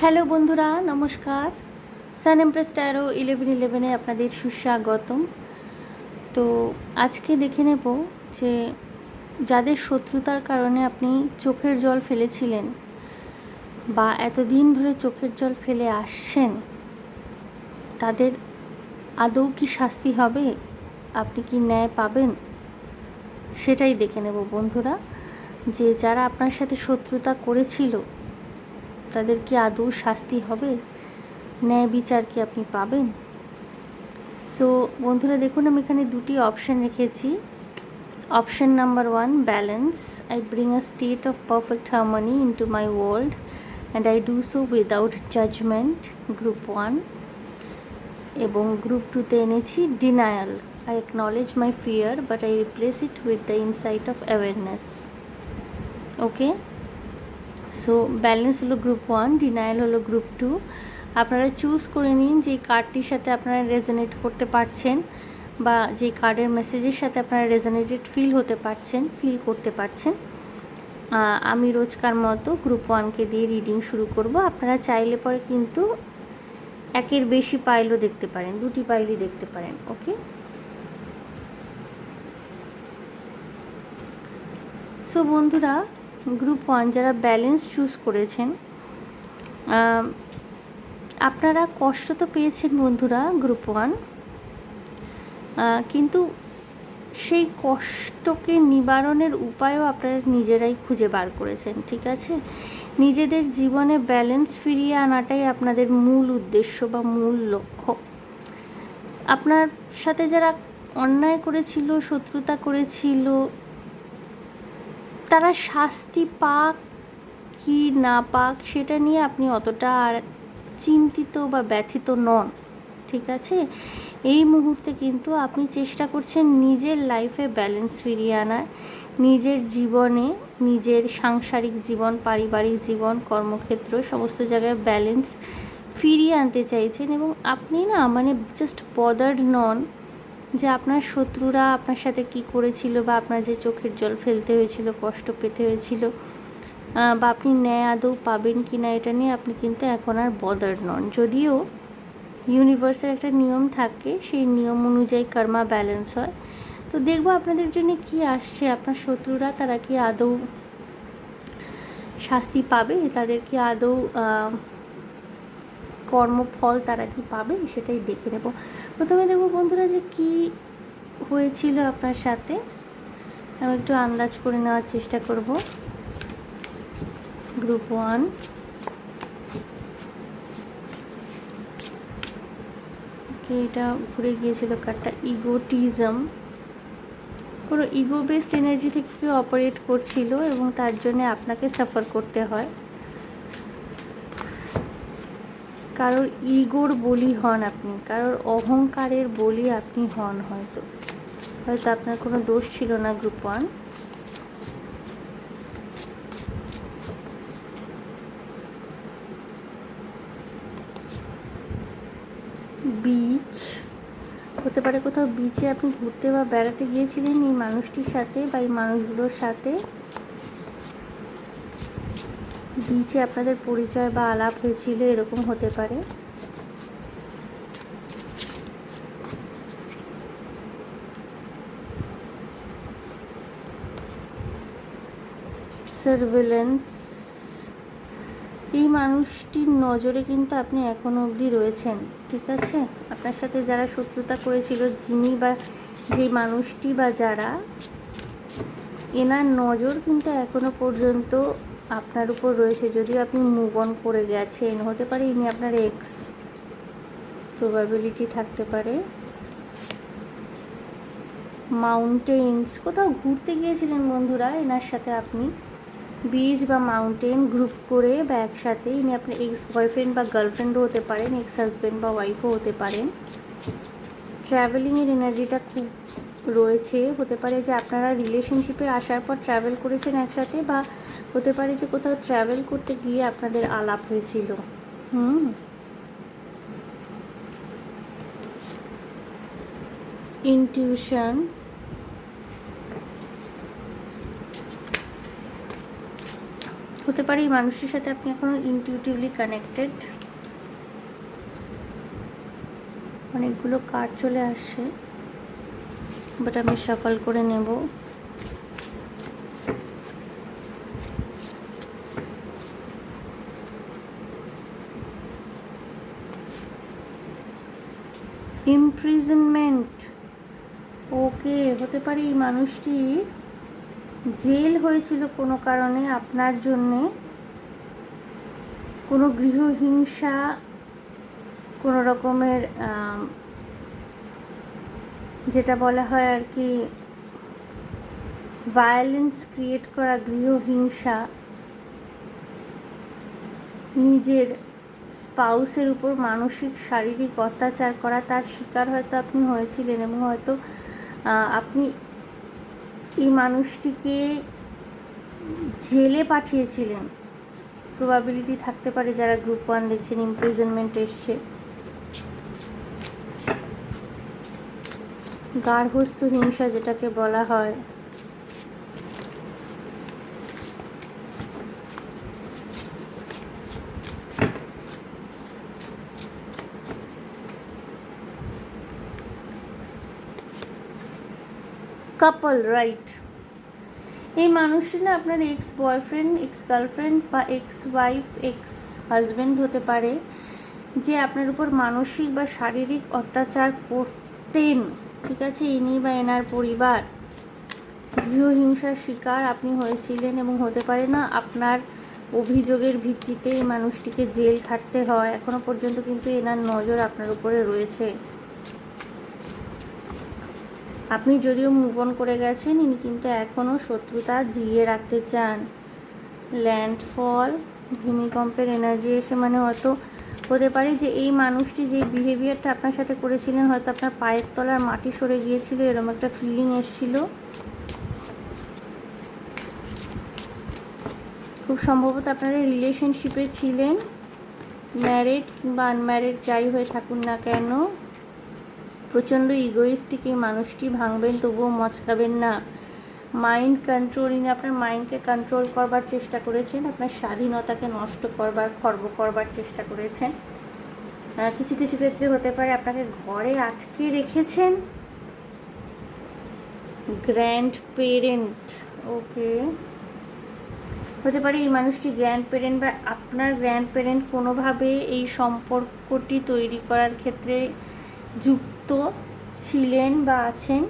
Hello বন্ধুরা, নমস্কার। সান empress taro 1111-এ আপনাদের সুস্বাগতম। তো আজকে দেখে নেব যে যাদের শত্রুতার কারণে আপনি চোখের জল ফেলেছিলেন বা এতদিন ধরে চোখের জল ফেলে আসছেন, তাদের আদৌ কি শাস্তি হবে, আপনি কি ন্যায় পাবেন, সেটাই দেখে নেব বন্ধুরা। যে যারা আপনার সাথে শত্রুতা করেছিল তাদের কি আদৌ শাস্তি হবে, ন্যায় বিচার কি আপনি পাবেন। সো বন্ধুরা দেখুন, আমি এখানে দুটি অপশান রেখেছি। Option number 1, balance. I bring a state of perfect harmony into my world and I do so without judgement, group 1। এবং গ্রুপ 2তে এনেছি denial. I acknowledge my fear but I replace it with the insight of awareness. Okay, so balance হলো group 1, denial হলো group 2। আপনারা choose করে নিন যে কার্ডটির সাথে আপনারা রেজোনেট করতে পারছেন বা যে কার্ডের মেসেজের সাথে আপনারা রেজোনেটেড ফিল করতে পারছেন। আমি রোজকার মতো গ্রুপ 1কে দিয়ে রিডিং শুরু করব। আপনারা চাইলে পরে কিন্তু একের বেশি পাইলও দেখতে পারেন, দুটি পাইলই দেখতে পারেন। ওকে, সো বন্ধুরা গ্রুপ 1 যারা ব্যালেন্স চুজ করেছেন, আপনারা কষ্ট তো পেয়েছেন বন্ধুরা গ্রুপ 1, কিন্তু সেই কষ্টকে নিবারণের উপায়ও আপনারা নিজেরাই খুঁজে বার করেছেন। ঠিক আছে, নিজেদের জীবনে ব্যালেন্স ফিরিয়ে আনাটাই আপনাদের মূল উদ্দেশ্য বা মূল লক্ষ্য। আপনার সাথে যারা অন্যায় করেছিল, শত্রুতা করেছিল, তারা শাস্তি পাক কি না পাক সেটা নিয়ে আপনি অতটা আর চিন্তিত বা ব্যথিত নন। ঠিক আছে, এই মুহূর্তে কিন্তু আপনি চেষ্টা করছেন নিজের লাইফে ব্যালেন্স ফিরিয়ে আনার, নিজের জীবনে, নিজের সাংসারিক জীবন, পারিবারিক জীবন, কর্মক্ষেত্র সমস্ত জায়গায় ব্যালেন্স ফিরিয়ে আনতে চাইছেন। এবং আপনি না জাস্ট বদার্ড নন যে আপনার শত্রুরা আপনার সাথে কি করেছিল বা আপনার যে চোখের জল ফেলতে হয়েছিল, কষ্ট পেতে হয়েছিল, বা আপনি ন্যায় আদৌ পাবেন কি না এটা নিয়ে আপনি কিন্তু এখন আর বদার্ড নন। যদিও ইউনিভার্সের একটা নিয়ম থাকে, সেই নিয়ম অনুযায়ী কর্মা ব্যালেন্স হয়। তো দেখবো আপনাদের জন্য কি আসছে। আপনার শত্রুরা তারা কি আদৌ শাস্তি পাবে, তাদের কি আদৌ কর্মফল তারা কি পাবে, সেটাই দেখে নেব। প্রথমে দেখব বন্ধুরা যে কি হয়েছিল আপনার সাথে, আমি একটু আন্দাজ করে নেওয়ার চেষ্টা করব। গ্রুপ 1, এটা ঘুরে গিয়েছিল কার্ডটা ইগোটিজম। পুরো ইগো বেসড এনার্জি থেকে অপারেট করছিল এবং তার জন্য আপনাকে সাফার করতে হয়। কারোর ইগোর বলি হন আপনি, কারোর অহংকারের বলি আপনি হন। হয়তো আপনার কোনো দোষ ছিল না গ্রুপ 1। বিচ হতে পারে, কোথাও বিচে আপনি ঘুরতে বা বেড়াতে গিয়েছিলেন এই মানুষটির সাথে বা এই মানুষগুলোর সাথে। বিচে আপনাদের পরিচয় বা আলাপ হয়েছিল, এরকম হতে পারে। সার্ভেলেন্স, এই মানুষটির নজরে কিন্তু আপনি এখনও অবধি রয়েছেন। ঠিক আছে, আপনার সাথে যারা শত্রুতা করেছিল, যিনি বা যে মানুষটি বা যারা, এনার নজর কিন্তু এখনও পর্যন্ত আপনার উপর রয়েছে। যদিও আপনি মুভ অন করে গেছেন, হতে পারে ইনি আপনার এক্স, প্রবাবিলিটি থাকতে পারে। মাউন্টেন্স, কোথাও ঘুরতে গিয়েছিলেন বন্ধুরা এনার সাথে আপনি, বিচ বা মাউন্টেন গ্রুপ করে বা একসাথে। ইনি আপনার এক্স বয়ফ্রেন্ড বা গার্লফ্রেন্ডও হতে পারেন, এক্স হাজব্যান্ড বা ওয়াইফও হতে পারেন। ট্রাভেলিংয়ের এনার্জিটা খুব রয়েছে। হতে পারে যে আপনারা রিলেশনশিপে আসার পর ট্রাভেল করেছেন একসাথে, বা হতে পারে যে কোথাও ট্রাভেল করতে গিয়ে আপনাদের আলাপ হয়েছিল। ইনটিউশন, হতে পারে এই মানুষের সাথে আপনি এখনও ইনটিউটিভলি কানেক্টেড। অনেকগুলো কার্ড চলে আসছে, বাট আমি শাফল করে নেব। ইমপ্রিজনমেন্ট, ওকে, হতে পারে এই মানুষটির জেল হয়েছিল কোনো কারণে আপনার জন্যে, কোনো গৃহহিংসা, কোনো রকমের যেটা বলা হয় আর কি ভায়োলেন্স ক্রিয়েট করা, গৃহহিংসা, নিজের স্পাউসের উপর মানসিক শারীরিক অত্যাচার করা, তার শিকার হয়তো আপনি হয়েছিলেন। এবং হয়তো আপনি এই মানুষটিকে জেলে পাঠিয়েছিলেন, প্রবাবিলিটি থাকতে পারে। যারা গ্রুপ 1 দেখছেন, ইমপ্রিজনমেন্ট এসছে। গার্হস্থ্য হিংসা যেটাকে বলা হয়, কাপল, রাইট। এই মানুষটি না আপনার এক্স বয়ফ্রেন্ড, এক্স গার্লফ্রেন্ড বা এক্স ওয়াইফ, এক্স হাজব্যান্ড হতে পারে, যে আপনার উপর মানসিক বা শারীরিক অত্যাচার করতেন, ঠিক আছে। ইনি বা এনার পরিবার গৃহহিংসার শিকার আপনি হয়েছিলেন, এবং হতে পারে না আপনার অভিযোগের ভিত্তিতে এই মানুষটিকে জেল খাটতে হয়। এখনো পর্যন্ত কিন্তু এনার নজর আপনার উপরে রয়েছে। আপনি যদিও মুভ অন করে গেছেন, ইনি কিন্তু এখনও শত্রুতা জিয়ে রাখতে চান। ল্যান্ডফল, ভূমিকম্পের এনার্জি এসে মানে হয়তো হতে পারে যে এই মানুষটি যে বিহেভিয়ারটা আপনার সাথে করেছিলেন, হয়তো আপনার পায়ের তলার মাটি সরে গিয়েছিল, এরকম একটা ফিলিং এসেছিল। খুব সম্ভবত আপনারা রিলেশনশিপে ছিলেন, ম্যারিড বা আনম্যারিড যাই হয়ে থাকুন না কেন। প্রচণ্ড ইগোইস্টিক এই মানুষটি, ভাঙবেন তবুও মচকাবেন না। মাইন্ড কন্ট্রোল, ইনি আপনার মাইন্ডকে কন্ট্রোল করবার চেষ্টা করেছেন, আপনার স্বাধীনতাকে নষ্ট করবার, খর্ব করবার চেষ্টা করেছেন। কিছু কিছু ক্ষেত্রে হতে পারে আপনাকে ঘরে আটকে রেখেছেন। গ্র্যান্ড পেরেন্ট, ওকে, হতে পারে এই মানুষটি গ্র্যান্ড পেরেন্ট বা আপনার গ্র্যান্ড পেরেন্ট কোনোভাবে এই সম্পর্কটি তৈরি করার ক্ষেত্রে যুক্ত ছিলেন বা আছেন।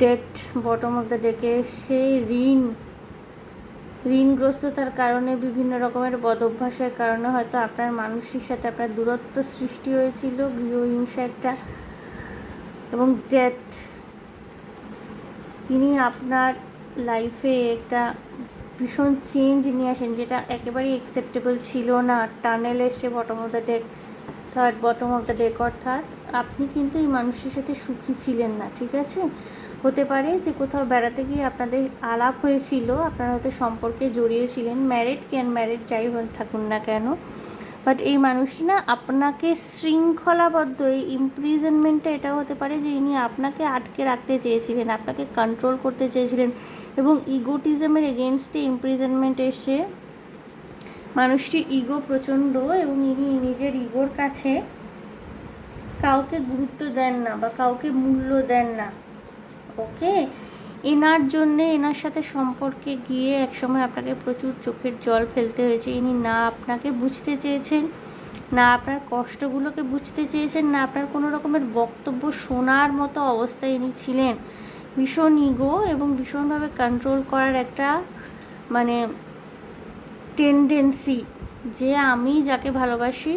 ডেট, বটম অফ দ্য ডেকে সে ঋণগ্রস্ততার কারণে, বিভিন্ন রকমের বদভ্যাসের কারণে হয়তো আপনার মানুষটির সাথে আপনার দূরত্ব সৃষ্টি হয়েছিল, গৃহহিংসা একটা। এবং ডেথ, ইনি আপনার লাইফে একটা ভীষণ চেঞ্জ নিয়ে আসেন, যেটা একেবারেই অ্যাকসেপ্টেবল ছিল না। টানেল এসে bottom of the deck, third bottom of the deck, অর্থাৎ আপনি কিন্তু এই মানুষের সাথে সুখী ছিলেন না, ঠিক আছে। হতে পারে যে কোথাও বেড়াতে গিয়ে আপনাদের আলাপ হয়েছিল, আপনারা হয়তো সম্পর্কে জড়িয়েছিলেন, ম্যারিড কি আনম্যারিড যাই হয়ে থাকুন না কেন। বাট এই মানুষটি না আপনাকে শৃঙ্খলাবদ্ধ, এই ইমপ্রিজনমেন্টটা এটাও হতে পারে যে ইনি আপনাকে আটকে রাখতে চেয়েছিলেন, আপনাকে কন্ট্রোল করতে চেয়েছিলেন, এবং ইগোটিজমের এগেনস্টে ইমপ্রিজনমেন্ট এসে মানুষটি ইগো প্রচণ্ড, এবং ইনি নিজের ইগোর কাছে কাউকে গুরুত্ব দেন না বা কাউকে মূল্য দেন না, ওকে। এনার জন্যে, এনার সাথে সম্পর্কে গিয়ে একসময় আপনাকে প্রচুর চোখের জল ফেলতে হয়েছে। ইনি না আপনাকে বুঝতে চেয়েছেন, না আপনার কষ্টগুলোকে বুঝতে চেয়েছেন, না আপনার কোনো রকমের বক্তব্য শোনার মতো অবস্থায় ইনি ছিলেন। ভীষণ ইগো এবং ভীষণভাবে কন্ট্রোল করার একটা মানে টেন্ডেন্সি, যে আমি যাকে ভালোবাসি,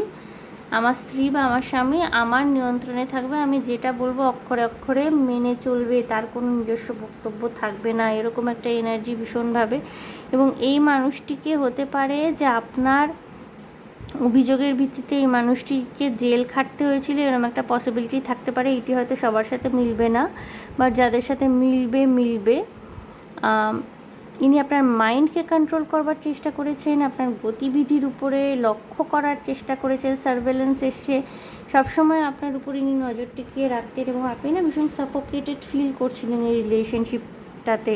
আমার স্ত্রী বা আমার স্বামী আমার নিয়ন্ত্রণে থাকবে, আমি যেটা বলবো অক্ষরে অক্ষরে মেনে চলবে, তার কোনো নিজস্ব বক্তব্য থাকবে না, এরকম একটা এনার্জি ভীষণভাবে। এবং এই মানুষটিকে হতে পারে যে আপনার অভিযোগের ভিত্তিতে এই মানুষটিকে জেল খাটতে হয়েছিল, এরকম একটা পসিবিলিটি থাকতে পারে। এটি হয়তো সবার সাথে মিলবে না, বাট যাদের সাথে মিলবে। ইনি আপনার মাইন্ডকে কন্ট্রোল করবার চেষ্টা করেছেন, আপনার গতিবিধির উপরে লক্ষ্য করার চেষ্টা করেছেন, সার্ভেলেন্স এসে সবসময় আপনার উপর ইনি নজর টিকিয়ে রাখতেন, এবং আপনি না ভীষণ সাফোকেটেড ফিল করছিলেন এই রিলেশনশিপটাতে।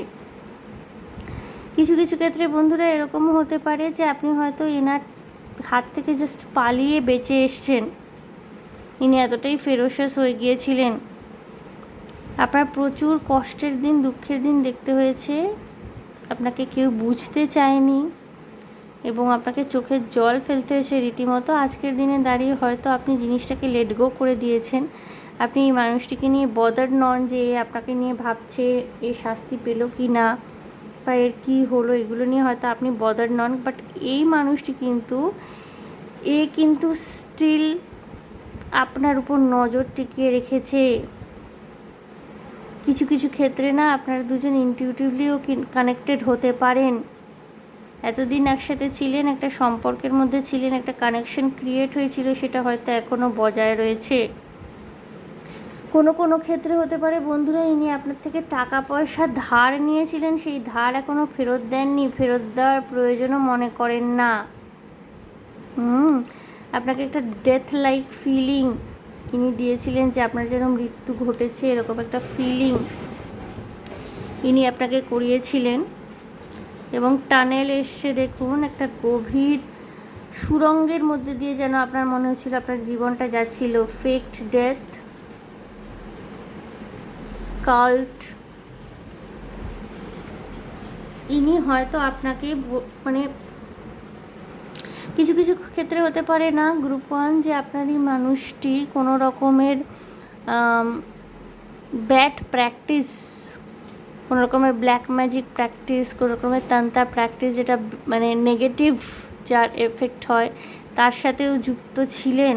কিছু কিছু ক্ষেত্রে বন্ধুরা এরকমও হতে পারে যে আপনি হয়তো এনার হাত থেকে জাস্ট পালিয়ে বেঁচে এসছেন, ইনি এতটাই ফেরোশাস হয়ে গিয়েছিলেন। আপনার প্রচুর কষ্টের দিন, দুঃখের দিন দেখতে হয়েছে, আপনাকে কেউ বুঝতে চায়নি এবং আপনাকে চোখের জল ফেলতে হয়েছে রীতিমতো। আজকের দিনে দাঁড়িয়ে হয়তো আপনি জিনিসটাকে লেট গো করে দিয়েছেন, আপনি এই মানুষটিকে নিয়ে বদার্ড নন যে আপনাকে নিয়ে ভাবছে এ শাস্তি পেল কি না বা এর কী হলো, এগুলো নিয়ে হয়তো আপনি বদার্ড নন। বাট এই মানুষটি কিন্তু স্টিল আপনার উপর নজর টিকিয়ে রেখেছে। কিছু কিছু ক্ষেত্রে না আপনারা দুজন ইনটিউটিভলিও কানেক্টেড হতে পারেন। এতদিন একসাথে ছিলেন, একটা সম্পর্কের মধ্যে ছিলেন, একটা কানেকশন ক্রিয়েট হয়েছিল, সেটা হয়তো এখনও বজায় রয়েছে। কোনো কোনো ক্ষেত্রে হতে পারে বন্ধুরা ইনি আপনার থেকে টাকা পয়সা ধার নিয়েছিলেন, সেই ধার এখনও ফেরত দেননি, ফেরত দেওয়ার প্রয়োজনও মনে করেন না। আপনাকে একটা ডেথ লাইক ফিলিং ইনি দিয়েছিলেন, যে আপনার যেন মৃত্যু ঘটেছে এরকম একটা ফিলিং ইনি আপনাকে করিয়েছিলেন। এবং টানেল এসছে দেখুন, একটা গভীর সুড়ঙ্গের মধ্যে দিয়ে যেন আপনার মনে হচ্ছিল আপনার জীবনটা যাচ্ছিল। ফেকড ডেথ, কাল্ট, ইনি হয়তো আপনাকে মানে কিছু কিছু ক্ষেত্রে হতে পারে না গ্রুপ 1 যে আপনার এই মানুষটি কোনো রকমের ব্যাড প্র্যাকটিস, কোনো রকমের ব্ল্যাক ম্যাজিক প্র্যাকটিস, কোনো রকমের তান্ত্রা প্র্যাকটিস, যেটা মানে নেগেটিভ যার এফেক্ট হয়, তার সাথেও যুক্ত ছিলেন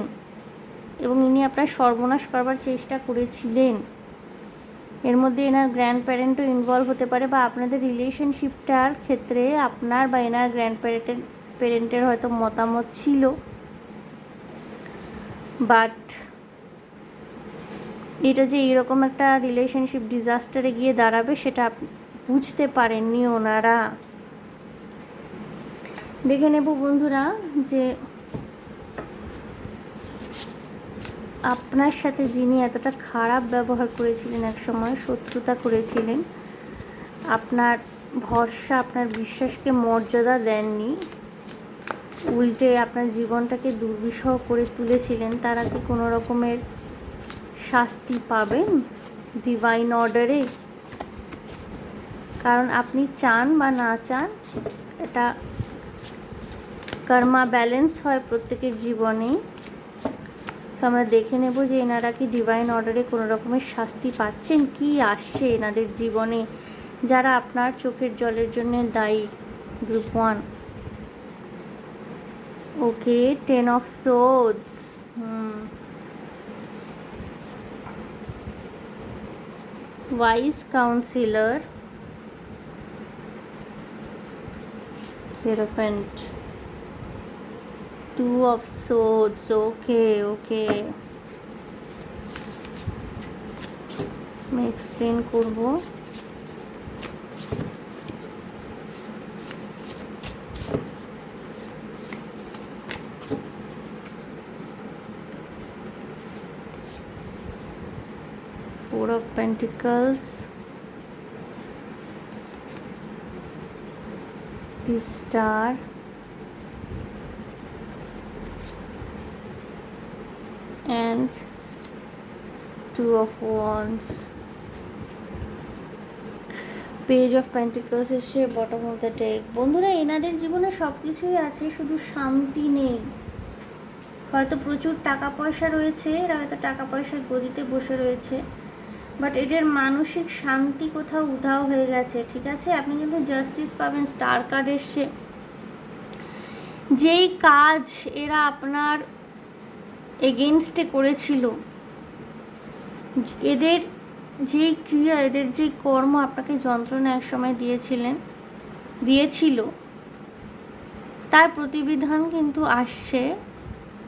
এবং ইনি আপনার সর্বনাশ করবার চেষ্টা করেছিলেন। এর মধ্যে এনার গ্র্যান্ড প্যারেন্টও ইনভলভ হতে পারে, বা আপনাদের রিলেশনশিপটার ক্ষেত্রে আপনার বা এনার গ্র্যান্ড প্যারেন্টের হয়তো মতামত ছিল, বাট এটা যে এইরকম একটা রিলেশনশিপ ডিজাস্টারে গিয়ে দাঁড়াবে সেটা বুঝতে পারেননি ওনারা। দেখে নেব বন্ধুরা যে আপনার সাথে যিনি এতটা খারাপ ব্যবহার করেছিলেন, একসময় শত্রুতা করেছিলেন, আপনার ভরসা, আপনার বিশ্বাসকে মর্যাদা দেননি, উল্টে আপনার জীবনটাকে দুর্বিষহ করে তুলেছিলেন, তারা কি কোনো রকমের শাস্তি পাবেন ডিভাইন অর্ডারে? কারণ আপনি চান বা না চান, এটা কর্মা ব্যালেন্স হয় প্রত্যেকের জীবনেই। আমরা দেখে নেব যে এনারা কি ডিভাইন অর্ডারে কোনো রকমের শাস্তি পাচ্ছেন, কি আসছে এনাদের জীবনে, যারা আপনার চোখের জলের জন্য দায়ী। Group 1, okay, 10 of swords, wise counselor, Hierophant, 2 of swords, okay. আমি এক্সপ্লেন করব। Four of Pentacles, the Star, and 2 of Wands, page of pentacles এসে বটম অফ দ্য ডেক। বন্ধুরা এনাদের জীবনে সব কিছুই আছে, শুধু শান্তি নেই। হয়তো প্রচুর টাকা পয়সা রয়েছে, এরা হয়তো টাকা পয়সার গদিতে বসে রয়েছে, বাট এদের মানসিক শান্তি কোথাও উধাও হয়ে গেছে। ঠিক আছে, আপনি কিন্তু জাস্টিস পাবেন। স্টার কার্ড এসছে। যেই কাজ এরা আপনার এগেনস্টে করেছিল, এদের যেই ক্রিয়া, এদের যেই কর্ম আপনাকে যন্ত্রণা একসময় দিয়েছিল, তার প্রতিবিধান কিন্তু আসছে।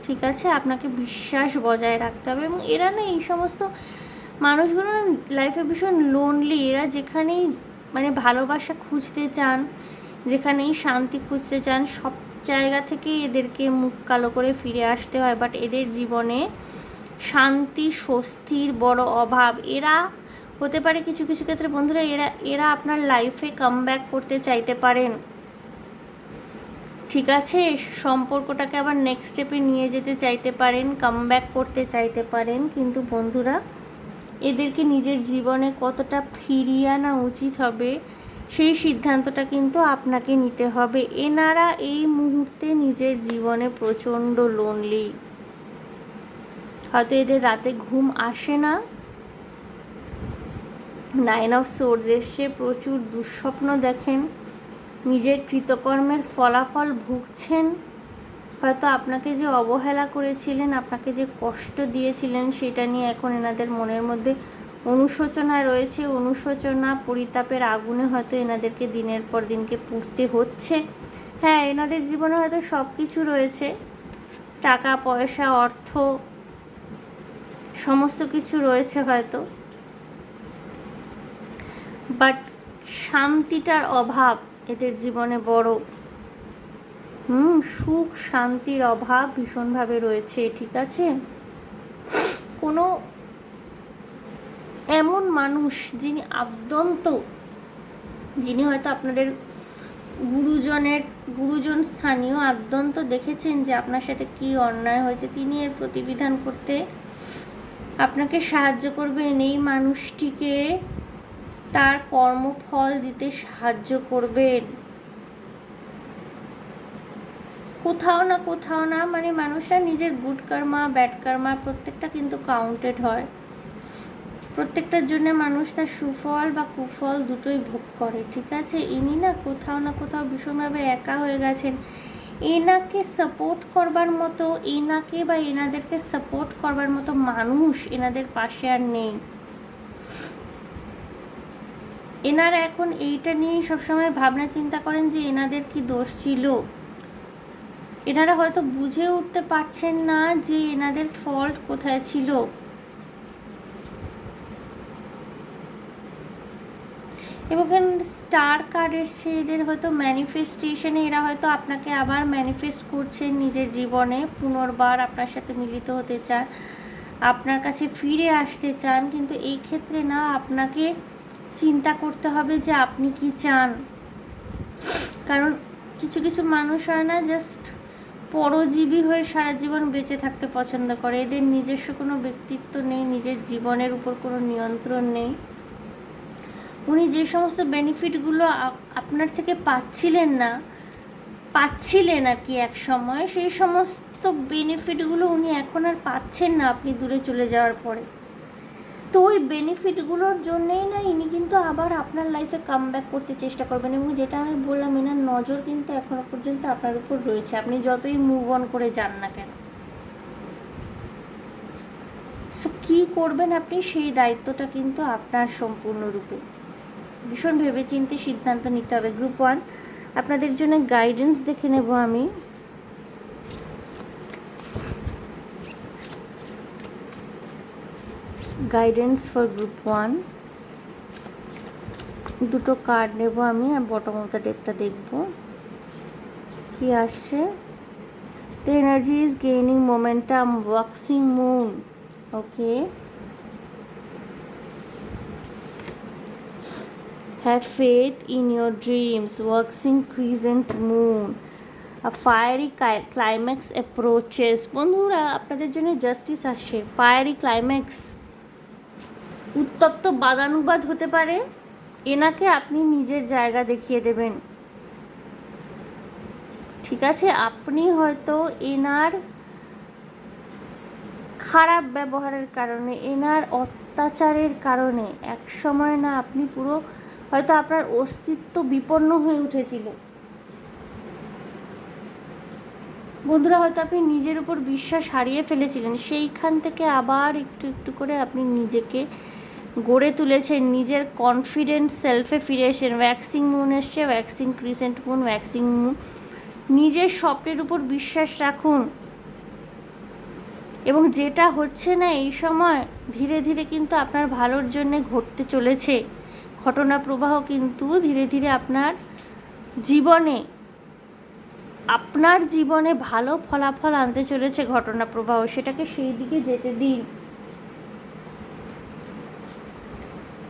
ঠিক আছে, আপনাকে বিশ্বাস বজায় রাখতে হবে। এবং এরা না, এই সমস্ত মানুষগুলো লাইফে ভীষণ লোনলি। এরা যেখানেই মানে ভালোবাসা খুঁজতে চান, যেখানেই শান্তি খুঁজতে চান, সব জায়গা থেকে এদেরকে মুখ কালো করে ফিরে আসতে হয়। বাট এদের জীবনে শান্তি স্বস্তির বড় অভাব। এরা হতে পারে কিছু কিছু ক্ষেত্রে বন্ধুরা এরা আপনার লাইফে কামব্যাক করতে চাইতে পারেন, ঠিক আছে, সম্পর্কটাকে আবার নেক্সট স্টেপে নিয়ে যেতে চাইতে পারেন, কামব্যাক করতে চাইতে পারেন। কিন্তু বন্ধুরা এদেরকে নিজের জীবনে কতটা ফিরিয়ে আনা উচিত হবে সেই সিদ্ধান্তটা কিন্তু আপনাকে নিতে হবে। এনারা এই মুহূর্তে নিজের জীবনে প্রচণ্ড লোনলি, হয়তো এদের রাতে ঘুম আসে না, 9 অফ সোর্স এসছে, প্রচুর দুঃস্বপ্ন দেখেন, নিজের কৃতকর্মের ফলাফল ভুগছেন। হয়তো আপনাকে যে অবহেলা করেছিলেন, আপনাকে যে কষ্ট দিয়েছিলেন, সেটা নিয়ে এখন এনাদের মনের মধ্যে অনুশোচনা রয়েছে। অনুশোচনা, পরিতাপের আগুনে হয়তো এনাদেরকে দিনের পর দিনকে পুড়তে হচ্ছে। হ্যাঁ, এনাদের জীবনে হয়তো সব কিছু রয়েছে, টাকা পয়সা, অর্থ, সমস্ত কিছু রয়েছে হয়তো, বাট শান্তিটার অভাব এদের জীবনে বড়। সুখ শান্তির অভাব ভীষণভাবে রয়েছে, ঠিক আছে। কোনো এমন মানুষ যিনি আদ্যন্ত, যিনি হয়তো আপনাদের গুরুজন স্থানীয় আদ্যন্ত দেখেছেন যে আপনার সাথে কি অন্যায় হয়েছে, তিনি এর প্রতিবিধান করতে আপনাকে সাহায্য করবেন। এই মানুষটিকে তার কর্মফল দিতে সাহায্য করবেন। কোথাও না মানে মানুষরা নিজের গুড কর্মা ব্যাড কর্মা প্রত্যেকটা কিন্তু কাউন্টেড হয়, প্রত্যেকটার জন্য মানুষ তার সুফল বা কুফল দুটোই ভোগ করে, ঠিক আছে। ইনি না কোথাও ভীষণভাবে একা হয়ে গেছেন। এনাকে সাপোর্ট করবার মতো, এনাকে বা এনাদেরকে সাপোর্ট করবার মতো মানুষ এনাদের পাশে আর নেই। এনারা এখন এইটা নিয়েই সবসময় ভাবনা চিন্তা করেন যে এনাদের কি দোষ ছিল। এনারা হয়তো বুঝে উঠতে পারছেন না যে এনাদের ফল্ট কোথায় ছিল। এবং স্টার কার্ড এসছে, এদের হয়তো ম্যানিফেস্টেশনে এরা হয়তো আপনাকে আবার ম্যানিফেস্ট করছেন নিজের জীবনে, পুনর্বার আপনার সাথে মিলিত হতে চান, আপনার কাছে ফিরে আসতে চান। কিন্তু এই ক্ষেত্রে না আপনাকে চিন্তা করতে হবে যে আপনি কি চান। কারণ কিছু কিছু মানুষ হয় না, জাস্ট পরজীবী হয়ে সারা জীবন বেঁচে থাকতে পছন্দ করে। এদের নিজস্ব কোনো ব্যক্তিত্ব নেই, নিজের জীবনের উপর কোনো নিয়ন্ত্রণ নেই। উনি যে সমস্ত বেনিফিটগুলো আপনার থেকে পাচ্ছিলেন আর কি এক সময়, সেই সমস্ত বেনিফিটগুলো উনি এখন আর পাচ্ছেন না আপনি দূরে চলে যাওয়ার পরে। তো ওই বেনিফিটগুলোর জন্যেই না ইনি কিন্তু আবার আপনার লাইফে কামব্যাক করতে চেষ্টা করবেন। এবং যেটা আমি বললাম, এনার নজর কিন্তু এখনো পর্যন্ত আপনার উপর রয়েছে, আপনি যতই মুভ অন করে যান না কেন। সো কী করবেন আপনি, সেই দায়িত্বটা কিন্তু আপনার সম্পূর্ণরূপে। ভীষণ ভেবেচিন্তে সিদ্ধান্ত নিতে হবে। গ্রুপ 1 আপনাদের জন্য গাইডেন্স দেখে নেব আমি। গাইডেন্স ফর গ্রুপ 1, দুটো কার্ড নেব আমি আর বটম অফ দ্য ডেকটা দেখব কি আসছে। The energy is gaining momentum, waxing moon, okay. Have faith in your dreams, waxing crescent moon, a fiery climax approaches. বন্ধুরা আপনাদের জন্য জাস্টিস আসছে, ফায়ারি ক্লাইম্যাক্স, উত্তপ্ত বাদানুবাদ হতে পারে। এনাকে আপনি নিজের জায়গা দেখিয়ে দেবেন, ঠিক আছে। আপনি হয়তো এনার খারাপ ব্যবহারের কারণে, এনার অত্যাচারের কারণে এক সময় না আপনি পুরো হয়তো আপনার অস্তিত্ব বিপন্ন হয়ে উঠেছিল। বন্ধুরা হয়তো আপনি নিজের উপর বিশ্বাস হারিয়ে ফেলেছিলেন, সেইখান থেকে আবার একটু একটু করে আপনি নিজেকে গড়ে তুলেছেন, নিজের কনফিডেন্স সেলফে ফিরে এসেছেন। ওয়্যাক্সিং মুন এসছে, waxing crescent moon, waxing moon. নিজের স্বপ্নের উপর বিশ্বাস রাখুন, এবং যেটা হচ্ছে না এই সময় ধীরে ধীরে কিন্তু আপনার ভালোর জন্যে ঘটতে চলেছে। ঘটনা প্রবাহ কিন্তু ধীরে ধীরে আপনার জীবনে ভালো ফলাফল আনতে চলেছে ঘটনা প্রবাহ, সেটাকে সেই দিকে যেতে দিন।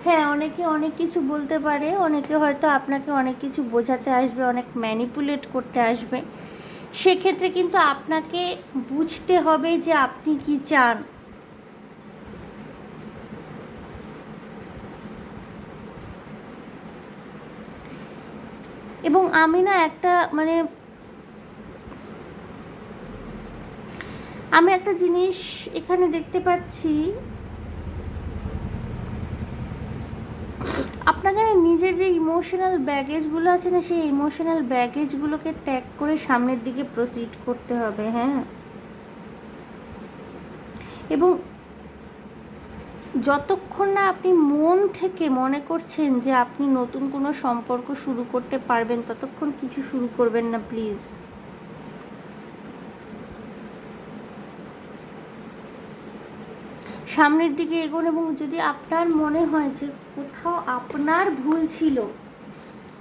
হ্যাঁ, অনেকে অনেক কিছু বলতে পারে, অনেকে হয়তো আপনাকে অনেক কিছু বোঝাতে আসবে, অনেক ম্যানিপুলেট করতে আসবে। সেক্ষেত্রে কিন্তু আপনাকে বুঝতে হবে যে আপনি কি চান। এবং আমি না একটা আমি একটা জিনিস এখানে দেখতে পাচ্ছি, আপনাকে নিজের যে ইমোশনাল ব্যাগেজগুলো আছে না, সেই ইমোশনাল ব্যাগেজগুলোকে ত্যাগ করে সামনের দিকে প্রসিড করতে হবে। হ্যাঁ, এবং যতক্ষণ না আপনি মন থেকে মনে করছেন যে আপনি নতুন কোনো সম্পর্ক শুরু করতে পারবেন, ততক্ষণ কিছু শুরু করবেন না প্লিজ। সামনের দিকে এগোন, এবং যদি আপনার মনে হয় যে কোথাও আপনার ভুল ছিল,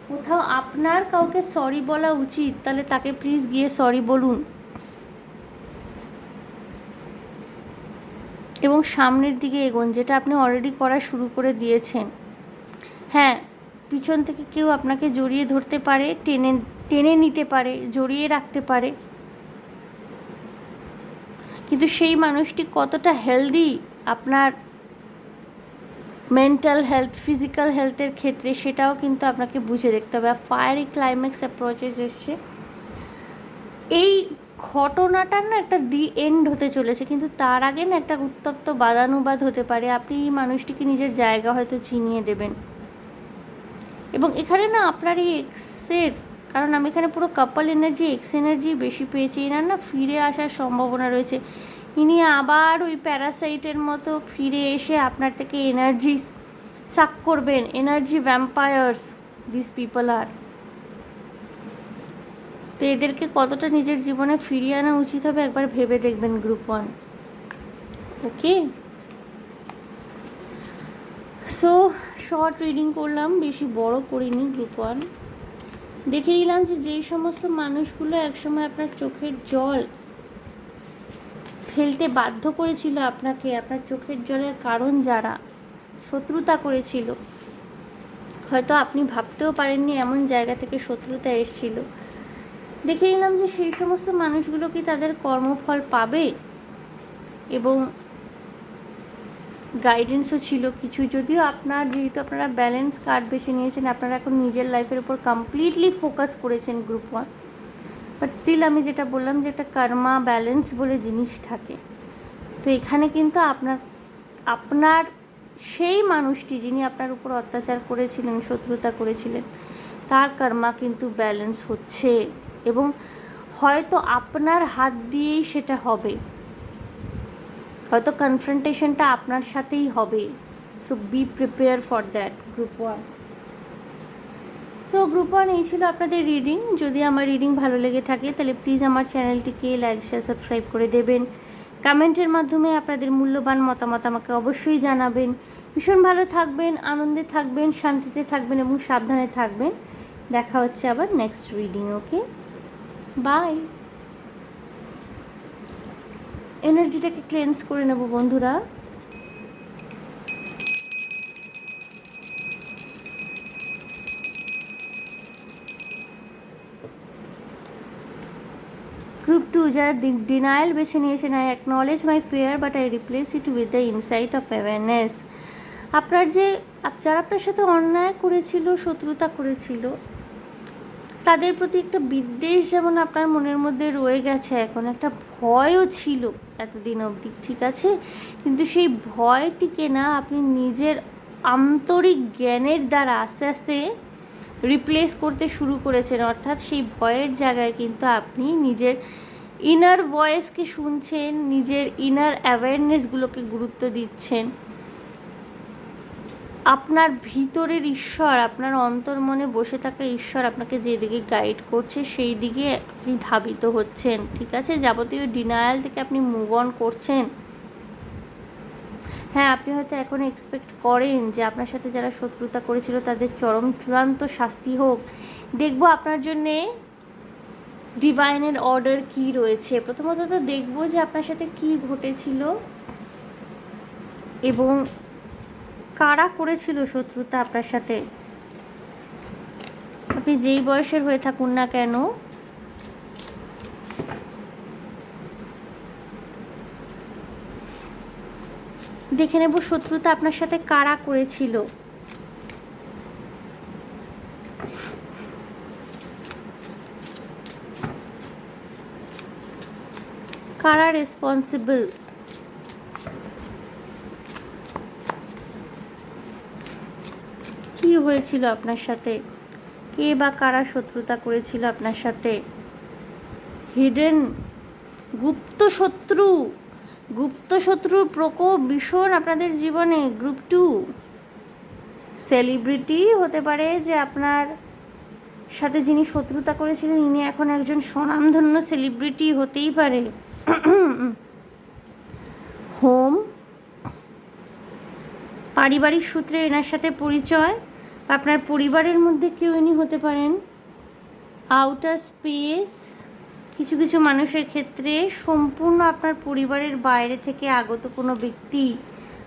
কোথাও আপনার কাউকে সরি বলা উচিত, তাহলে তাকে প্লিজ গিয়ে সরি বলুন এবং সামনের দিকে এগোন, যেটা আপনি অলরেডি করা শুরু করে দিয়েছেন। হ্যাঁ, পিছন থেকে কেউ আপনাকে জড়িয়ে ধরতে পারে, টেনে টেনে নিতে পারে, জড়িয়ে রাখতে পারে, কিন্তু সেই মানুষটি কতটা হেলদি আপনার মেন্টাল হেলথ, ফিজিক্যাল হেলথের ক্ষেত্রে, সেটাও কিন্তু আপনাকে বুঝে দেখতে হবে। ফায়ারি ক্লাইম্যাক্স অ্যাপ্রোচেস এসছে, এই ঘটনাটার না একটা দি এন্ড হতে চলেছে, কিন্তু তার আগে না একটা উত্তপ্ত বাদানুবাদ হতে পারে। আপনি এই মানুষটিকে নিজের জায়গা হয়তো চিনিয়ে দেবেন। এবং এখানে না আপনার এই এক্সের, কারণ আমি এখানে পুরো কাপল এনার্জি, এক্স এনার্জি বেশি পেয়েছি, এনার না ফিরে আসার সম্ভাবনা রয়েছে। ইনি আবার ওই প্যারাসাইটের মতো ফিরে এসে আপনার থেকে এনার্জি সাক করবেন। এনার্জি ভ্যাম্পায়ার্স দিস পিপল আর। তো এদেরকে কতটা নিজের জীবনে ফিরিয়ে আনা উচিত হবে একবার ভেবে দেখবেন গ্রুপ 1। ওকে, সো শর্ট রিডিং করলাম, বেশি বড় করিনি গ্রুপ 1। দেখে নিলাম যে যেই সমস্ত মানুষগুলো একসময় আপনার চোখের জল ফেলতে বাধ্য করেছিল আপনাকে, আপনার চোখের জলের কারণ যারা শত্রুতা করেছিল, হয়তো আপনি ভাবতেও পারেননি এমন জায়গা থেকে শত্রুতা এসেছিল। দেখে নিলাম যে সেই সমস্ত মানুষগুলো কি তাদের কর্মফল পাবে, এবং গাইডেন্সও ছিল কিছু। যদিও যেহেতু আপনারা ব্যালেন্স কার্ড বেছে নিয়েছেন, আপনারা এখন নিজের লাইফের উপর কমপ্লিটলি ফোকাস করেছেন গ্রুপ 1, বাট স্টিল আমি যেটা বললাম যে একটা কর্মা ব্যালেন্স বলে জিনিস থাকে। তো এখানে কিন্তু আপনার সেই মানুষটি যিনি আপনার উপর অত্যাচার করেছিলেন, শত্রুতা করেছিলেন, তার কর্মা কিন্তু ব্যালেন্স হচ্ছে, এবং হয়তো আপনার হাত দিয়েই সেটা হবে, হয়তো কনফ্রন্টেশনটা আপনার সাথেই হবে। So B prepare for that group 1। So group 1 এই ছিল আপনাদের রিডিং। যদি আমার রিডিং ভালো লেগে থাকে তাহলে প্লিজ আমার চ্যানেলটিকে লাইক, শেয়ার, সাবস্ক্রাইব করে দেবেন। কমেন্টের মাধ্যমে আপনাদের মূল্যবান মতামত আমাকে অবশ্যই জানাবেন। ভীষণ ভালো থাকবেন, আনন্দে থাকবেন, শান্তিতে থাকবেন এবং সাবধানে থাকবেন। দেখা হচ্ছে আবার নেক্সট রিডিং। Okay, bye. এনার্জিটাকে ক্লেন্স করে নেব বন্ধুরা। গ্রুপ 2 যারা ডিনায়াল বেছে নিয়েছেন, I acknowledge my fear but I replace it with the insight of awareness. যারা আপনার সাথে অন্যায় করেছিল, শত্রুতা করেছিল, তাদের প্রতি একটা বিদ্বেষ যেমন আপনার মনের মধ্যে রয়ে গেছে, এখন একটা ভয়ও ছিল এতদিন অবধি, ঠিক আছে, কিন্তু সেই ভয়টিকে না আপনি নিজের আন্তরিক জ্ঞানের দ্বারা আস্তে আস্তে রিপ্লেস করতে শুরু করেছেন। অর্থাৎ সেই ভয়ের জায়গায় কিন্তু আপনি নিজের ইনার ভয়েসকে শুনছেন, নিজের ইনার অ্যাওয়ারনেসগুলোকে গুরুত্ব দিচ্ছেন। আপনার ভিতরের ঈশ্বর, আপনার অন্তর্মনে বসে থাকা ঈশ্বর আপনাকে যেদিকে গাইড করছে সেই দিকে আপনি ধাবিত হচ্ছেন, ঠিক আছে। যাবতীয় ডিনায়াল থেকে আপনি মুভ অন করছেন। হ্যাঁ, আপনি হয়তো এখন এক্সপেক্ট করেন যে আপনার সাথে যারা শত্রুতা করেছিল তাদের চূড়ান্ত শাস্তি হোক। দেখব আপনার জন্যে ডিভাইনের অর্ডার কি রয়েছে। প্রথমত তো দেখব যে আপনার সাথে কি ঘটেছিল এবং কারা করেছিল শত্রুতা আপনার সাথে, আপনি যেই বয়সের হয়ে থাকুন না কেন। দেখে নেব শত্রুতা আপনার সাথে কারা করেছিল। কারা রেসপন্সিবল, কি হয়েছিল আপনার সাথে, কে বা কারা শত্রুতা করেছিল আপনার সাথে। হিডেন, গুপ্ত শত্রু, গুপ্ত শত্রুর প্রকোপ ভীষণ আপনাদের জীবনে। গ্রুপ 2, সেলিব্রিটি হতে পারে যে আপনার সাথে যিনি শত্রুতা করেছিলেন ইনি এখন একজন স্বনামধন্য সেলিব্রিটি হতেই পারে। হোম, পারিবারিক সূত্রে এনার সাথে পরিচয়, আপনার পরিবারের মধ্যে কেউ ইনি হতে পারেন। আউটার স্পেস, কিছু কিছু মানুষের ক্ষেত্রে সম্পূর্ণ আপনার পরিবারের বাইরে থেকে আগত কোনো ব্যক্তি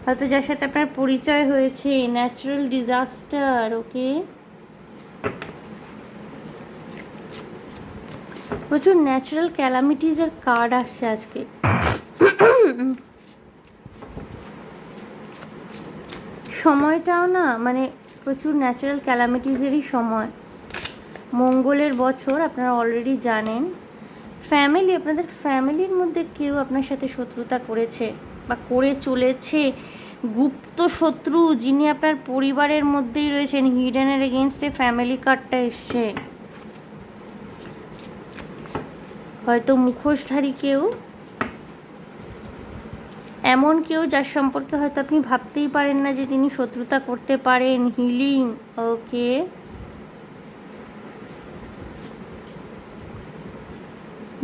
হয়তো যার সাথে আপনার পরিচয় হয়েছে। ন্যাচারাল ডিজাস্টার, ওকে, প্রচুর ন্যাচারাল ক্যালামিটিসের কার্ড আসছে আজকে। সময়টাও না মানে প্রচুর ন্যাচারাল ক্যালামিটিসেরই সময়। মঙ্গলের বছর আপনারা অলরেডি জানেন। ফ্যামিলি, আপনাদের ফ্যামিলির মধ্যে কেউ আপনার সাথে শত্রুতা করেছে বা করে চলেছে। গুপ্ত শত্রু যিনি আপনার পরিবারের মধ্যেই রয়েছেন। হিডেনের এগেনস্টে ফ্যামিলি কার্ডটা এসছে। হয়তো মুখোশধারী কেউ, এমন কেউ যার সম্পর্কে হয়তো আপনি ভাবতেই পারেন না যে তিনি শত্রুতা করতে পারেন। Healing, okay,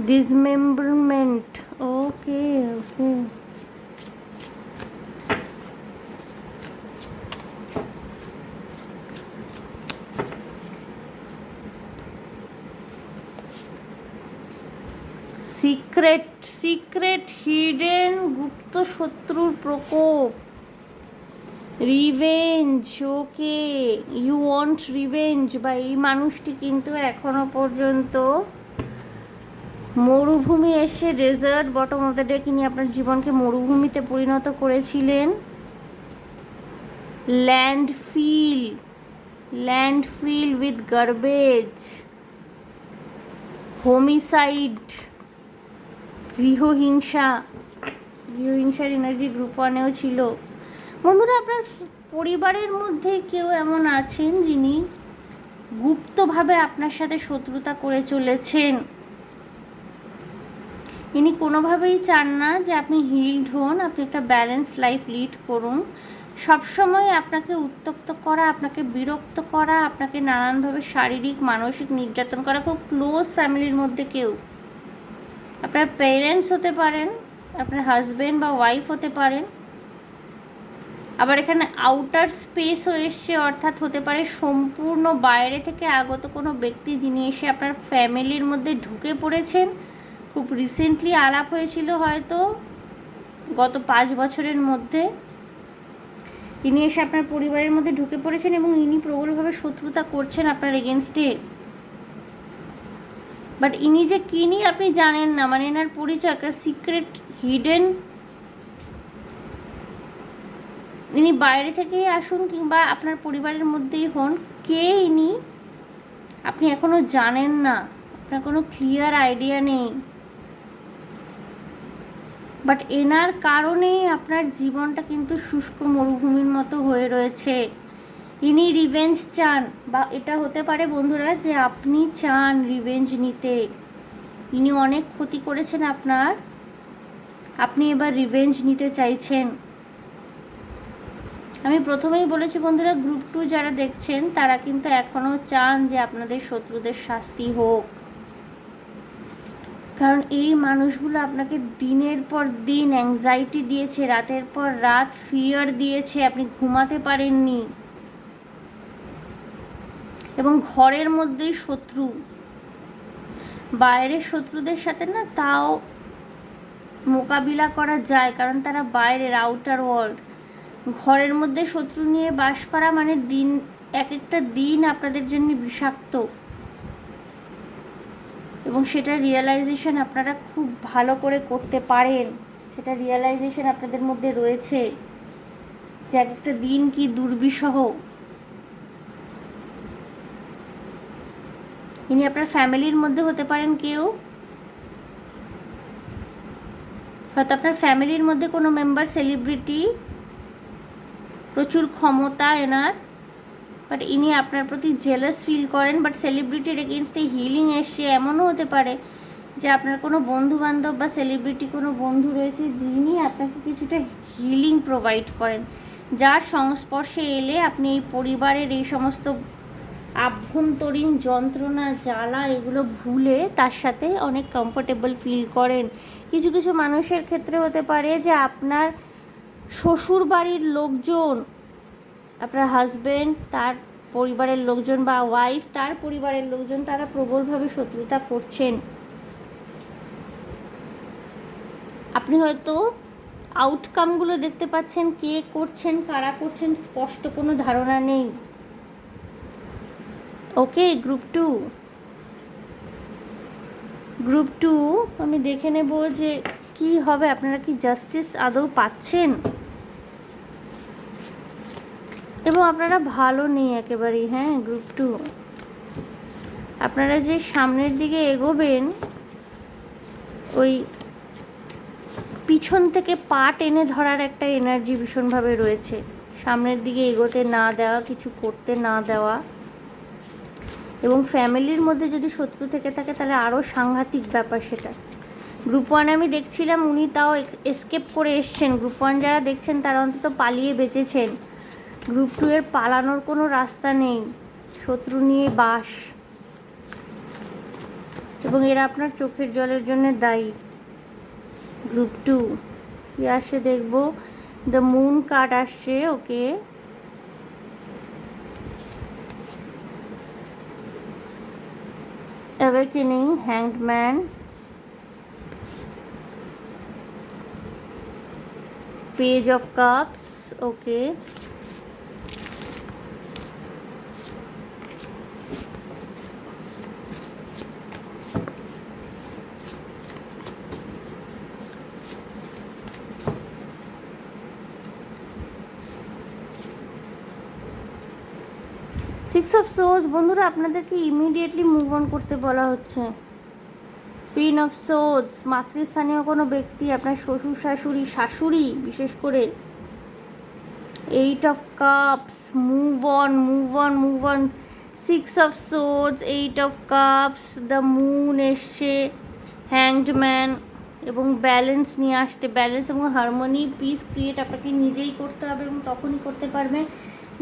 dismemberment, okay okay, secret, secret hidden, গুপ্ত শত্রুর প্রকোপ। Revenge, okay, you want revenge. বা এই মানুষটি কিন্তু এখনো পর্যন্ত মরুভূমি এসে desert bottom of the day তিনি আপনার জীবনকে মরুভূমিতে পরিণত করেছিলেন। Landfill, landfill with garbage. Homicide, গৃহহিংসা, গৃহহিংসার এনার্জি গ্রুপ 1-এও ছিল। বন্ধুরা, আপনার পরিবারের মধ্যে কেউ এমন আছেন যিনি গুপ্তভাবে আপনার সাথে শত্রুতা করে চলেছেন। ইনি কোনোভাবেই চান না যে আপনি হিলড হন, আপনি একটা ব্যালেন্স লাইফ লিড করুন। সবসময় আপনাকে উত্ত্যক্ত করা, আপনাকে বিরক্ত করা, আপনাকে নানানভাবে শারীরিক মানসিক নির্যাতন করা। খুব ক্লোজ ফ্যামিলির মধ্যে কেউ, আপনার পেরেন্টস হতে পারেন, আপনার হাজব্যান্ড বা ওয়াইফ হতে পারেন। আবার এখানে আউটার স্পেসও এসছে, অর্থাৎ হতে পারে সম্পূর্ণ বাইরে থেকে আগত কোনো ব্যক্তি যিনি এসে আপনার ফ্যামিলির মধ্যে ঢুকে পড়েছেন। খুব রিসেন্টলি আলাপ হয়েছিল হয়তো গত 5 বছরের মধ্যে। তিনি এসে আপনার পরিবারের মধ্যে ঢুকে পড়েছেন এবং ইনি প্রবলভাবে শত্রুতা করছেন আপনার এগেনস্টে। বাট ইনি যে কিনি আপনি জানেন না, মানে এনার পরিচয় একটা সিক্রেট হিডেন। ইনি বাইরে থেকেই আসুন কিংবা আপনার পরিবারের মধ্যেই হন, কে ইনি আপনি এখনও জানেন না, আপনার কোনো ক্লিয়ার আইডিয়া নেই। বাট এনার কারণেই আপনার জীবনটা কিন্তু শুষ্ক মরুভূমির মতো হয়ে রয়েছে। ইনি রিভেঞ্জ চান, বা এটা হতে পারে বন্ধুরা যে আপনি চান রিভেঞ্জ নিতে। ইনি অনেক ক্ষতি করেছেন আপনার, আপনি এবার রিভেঞ্জ নিতে চাইছেন। আমি প্রথমেই বলেছি বন্ধুরা, গ্রুপ 2 যারা দেখছেন তারা কিন্তু এখনও চান যে আপনাদের শত্রুদের শাস্তি হোক। কারণ এই মানুষগুলো আপনাকে দিনের পর দিন অ্যাংজাইটি দিয়েছে, রাতের পর রাত ফিয়ার দিয়েছে, আপনি ঘুমাতে পারেননি। এবং ঘরের মধ্যেই শত্রু, বাইরের শত্রুদের সাথে না তাও মোকাবিলা করা যায়, কারণ তারা বাইরের আউটার ওয়ার্ল্ড। ঘরের মধ্যে শত্রু নিয়ে বাস করা মানে দিন, এক একটা দিন আপনাদের জন্য বিষাক্ত, এবং সেটা রিয়েলাইজেশন আপনারা খুব ভালো করে করতে পারেন। সেটা রিয়েলাইজেশন আপনাদের মধ্যে রয়েছে যে এক একটা দিন কি দুর্বিষহ। ইনি আপনার ফ্যামিলির মধ্যে হতে পারেন কেউ, হয়তো আপনার ফ্যামিলির মধ্যে কোনো মেম্বার সেলিব্রিটি, প্রচুর ক্ষমতা এনার, বাট ইনি আপনার প্রতি জেলাস ফিল করেন। বাট সেলিব্রিটির এগেনস্টে হিলিং এসছে, এমনও হতে পারে যে আপনার কোনো বন্ধু বান্ধব বা সেলিব্রিটি কোনো বন্ধু রয়েছে যিনি আপনাকে কিছুটা হিলিং প্রোভাইড করেন, যার সংস্পর্শে এলে আপনি এই পরিবারের এই সমস্ত আভ্যন্তরীণ যন্ত্রণা জ্বালা এগুলো ভুলে তার সাথে অনেক কমফোর্টেবল ফিল করেন। কিছু কিছু মানুষের ক্ষেত্রে হতে পারে যে আপনার শ্বশুর বাড়ির লোকজন, আপনার হাজব্যান্ড তার পরিবারের লোকজন বা ওয়াইফ তার পরিবারের লোকজন, তারা প্রবলভাবে শত্রুতা করছেন। আপনি হয়তো আউটকামগুলো দেখতে পাচ্ছেন, কে করছেন কারা করছেন স্পষ্ট কোনো ধারণা নেই। ওকে, গ্রুপ টু আমি দেখে নেব যে কি হবে, আপনারা কি জাস্টিস আদৌ পাচ্ছেন, এবং আপনারা ভালো নেই একেবারেই। হ্যাঁ, গ্রুপ টু আপনারা যে সামনের দিকে এগোবেন, ওই পিছন থেকে পা টেনে ধরার একটা এনার্জি ভীষণভাবে রয়েছে, সামনের দিকে এগোতে না দেওয়া, কিছু করতে না দেওয়া। এবং ফ্যামিলির মধ্যে যদি শত্রু থেকে থাকে তাহলে আরও সাংঘাতিক ব্যাপার সেটা। গ্রুপ ওয়ান আমি দেখছিলাম উনি তাও এসকেপ করে এসছেন, গ্রুপ ওয়ান যারা দেখছেন তারা অন্তত পালিয়ে বেঁচেছেন। গ্রুপ টু এর পালানোর কোনো রাস্তা নেই, শত্রু নিয়ে বাস, এবং এরা আপনার চোখের জলের জন্য দায়ী। গ্রুপ টু কি আসছে দেখবো, দ্য মুন কার্ড আসছে। Okay, awakening, hanged man, page of cups. Okay, 6 of সোজ। বন্ধুরা, আপনাদেরকে ইমিডিয়েটলি মুভ অন করতে বলা হচ্ছে। কুইন অফ সোজ, মাতৃস্থানীয় কোনো ব্যক্তি, আপনার শ্বশুর শাশুড়ি, শাশুড়ি বিশেষ করে। 8 of cups, move on. 6 of সোজ, 8 of cups, the moon এসছে, হ্যাংড ম্যান, এবং ব্যালেন্স নিয়ে আসতে, ব্যালেন্স এবং হারমোনি, পিস ক্রিয়েট আপনাকে নিজেই করতে হবে, এবং তখনই করতে পারবেন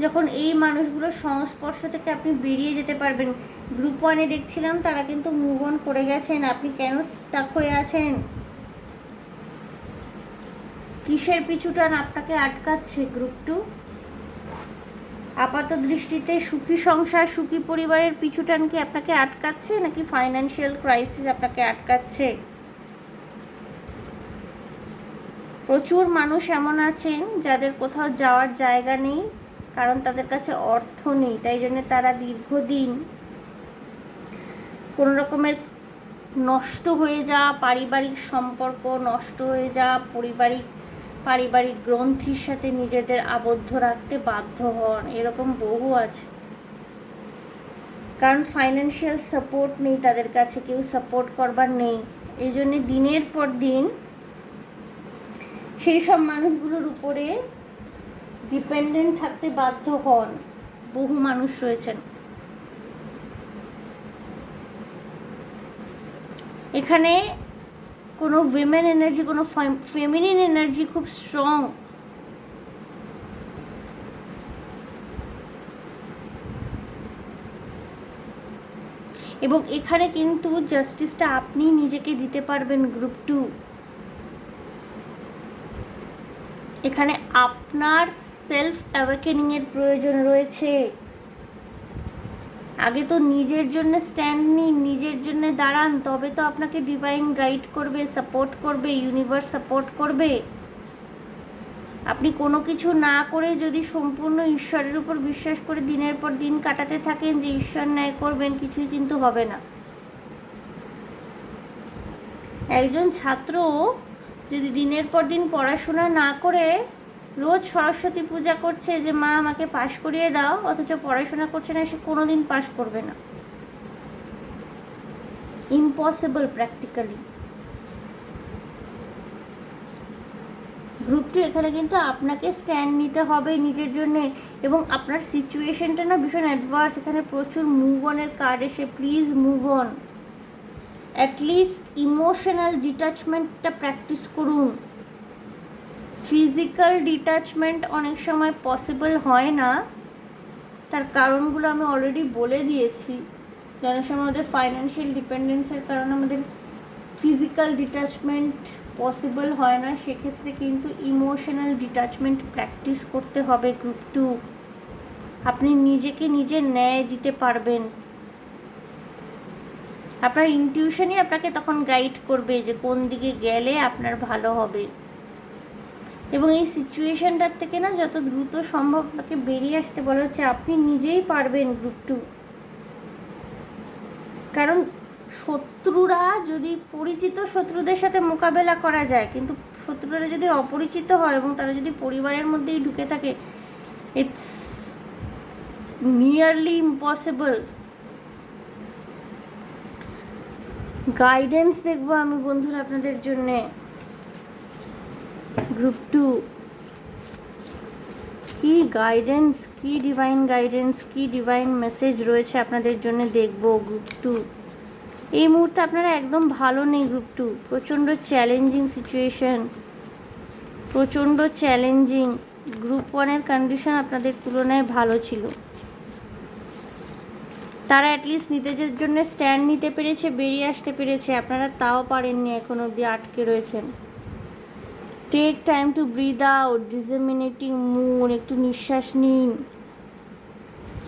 যখন এই মানুষগুলোর সংস্পর্শ থেকে আপনি বেরিয়ে যেতে পারবেন। গ্রুপ ওয়ানে দেখছিলাম তারা কিন্তু মুভ অন করে গেছেন, আপনি কেন স্টাক হয়ে আছেন? কিসের পিছুটান আপনাকে আটকাচ্ছে? গ্রুপ টু আপাত দৃষ্টিতে সুখী সংসার, সুখী পরিবারের পিছুটান কি আপনাকে আটকাচ্ছে, নাকি ফাইন্যান্সিয়াল ক্রাইসিস আপনাকে আটকাচ্ছে? প্রচুর মানুষ এমন আছেন যাদের কোথাও যাওয়ার জায়গা নেই, কারণ তাদের কাছে অর্থ নেই, তাই জন্য তারা দীর্ঘদিন কোনো রকমের নষ্ট হয়ে যাওয়া পারিবারিক সম্পর্ক, নষ্ট হয়ে যাওয়া পারিবারিক গ্রন্থির সাথে নিজেদের আবদ্ধ রাখতে বাধ্য হন। এরকম বহু আছে, কারণ ফাইন্যান্সিয়াল সাপোর্ট নেই তাদের কাছে, কেউ সাপোর্ট করবার নেই। এই জন্যে দিনের পর দিন সেই সব মানুষগুলোর উপরে ডিপেন্ডেন্ট থাকতে বাধ্য হন। বহু মানুষ রয়েছেন এখানে। কোনো উইমেন এনার্জি, কোনো ফেমিনিন এনার্জি খুব স্ট্রং। এবং এখানে কিন্তু জাস্টিসটা আপনি নিজেকে দিতে পারবেন। গ্রুপ টু এখানে আপনার সেলফ অ্যাওয়েকেনিংয়ের প্রয়োজন রয়েছে। আগে তো নিজের জন্য স্ট্যান্ড নিন, নিজের জন্য দাঁড়ান, তবে তো আপনাকে ডিভাইন গাইড করবে, সাপোর্ট করবে, ইউনিভার্স সাপোর্ট করবে। আপনি কোনো কিছু না করে যদি সম্পূর্ণ ঈশ্বরের উপর বিশ্বাস করে দিনের পর দিন কাটাতে থাকেন যে ঈশ্বর ন্যায় করবেন, কিছুই কিন্তু হবে না। একজন ছাত্র যদি দিনের পর দিন পড়াশোনা না করে রোজ সরস্বতী পূজা করছে যে মা আমাকে পাশ করিয়ে দাও, অথচ পড়াশোনা করছে না, সে কোনো দিন পাশ করবে না। Impossible practically. গ্রুপ 2 এখানে কিন্তু আপনাকে স্ট্যান্ড নিতে হবে নিজের জন্যে, এবং আপনার সিচুয়েশনটা না ভীষণ অ্যাডভার্স, এখানে প্রচুর মুভ অনের কার্ড এসে, please move on. At least emotional ডিটাচমেন্টটা প্র্যাকটিস করুন। ফিজিক্যাল ডিটাচমেন্ট অনেক সময় পসিবল হয় না, তার কারণগুলো আমি অলরেডি বলে দিয়েছি। অনেক সময় আমাদের ফাইন্যান্সিয়াল ডিপেন্ডেন্সের কারণে আমাদের ফিজিক্যাল ডিটাচমেন্ট পসিবল হয় না, সেক্ষেত্রে কিন্তু ইমোশনাল ডিটাচমেন্ট প্র্যাকটিস করতে হবে গ্রুপ 2। আপনি নিজেকে নিজে ন্যায় দিতে পারবেন। আপনার ইনটিউশনই আপনাকে তখন গাইড করবে যে কোন দিকে গেলে আপনার ভালো হবে। এবং এই সিচুয়েশনটার থেকে না যত দ্রুত সম্ভব আপনাকে বেরিয়ে আসতে বলা হচ্ছে। আপনি নিজেই পারবেন গ্রুপ 2। কারণ শত্রুরা যদি পরিচিত শত্রুদের সাথে মোকাবেলা করা যায়, কিন্তু শত্রুরা যদি অপরিচিত হয় এবং তারা যদি পরিবারের মধ্যেই ঢুকে থাকে, ইটস নিয়ারলি ইম্পসিবল। গাইডেন্স দেখবো আমি বন্ধুরা আপনাদের জন্যে গ্রুপ 2। কি গাইডেন্স, কি ডিভাইন গাইডেন্স, কি ডিভাইন মেসেজ রয়েছে আপনাদের জন্য দেখবো গ্রুপ 2। এই মুহূর্তে আপনারা একদম ভালো নেই গ্রুপ 2, প্রচণ্ড চ্যালেঞ্জিং সিচুয়েশন, প্রচণ্ড চ্যালেঞ্জিং। গ্রুপ 1-এর কন্ডিশন আপনাদের তুলনায় ভালো ছিল। তারা অ্যাটলিস্ট নিজেদের জন্য স্ট্যান্ড নিতে পেরেছে, বেরিয়ে আসতে পেরেছে, আপনারা তাও পারেননি, এখন অবধি আটকে রয়েছেন। Take time to breathe out, disseminating moon, একটু নিঃশ্বাস নিন।